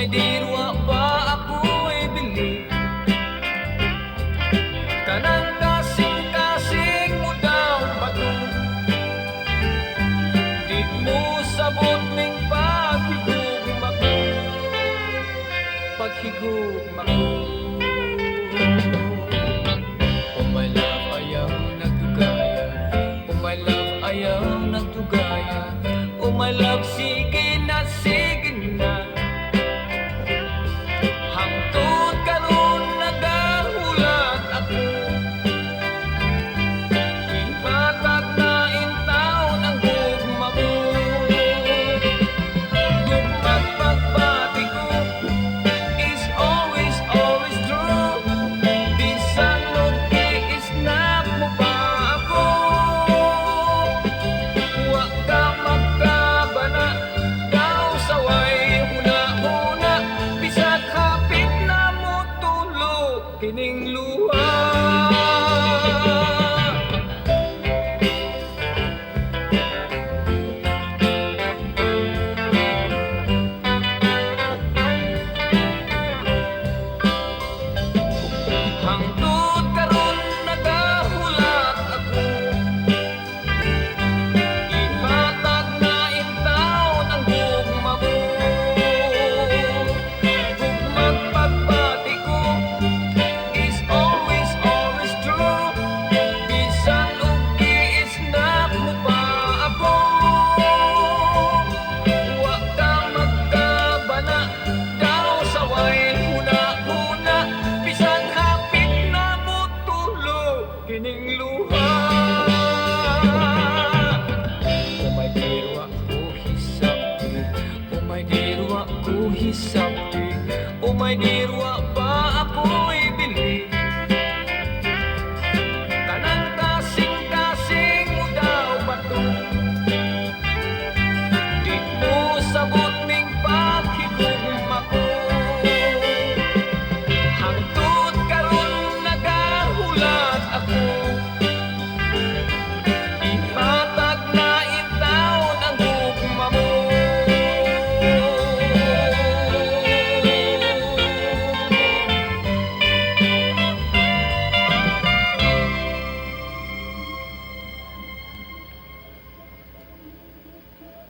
may dirwa ba ako'y bili? Kanang kasing-kasing mo daw bato, di mo sabot ning paghigugma ko, paghigugma ko. Oh my love, ayaw nagtugaya. Oh my love, ayaw nagtugaya. Oh my love, sige na, sige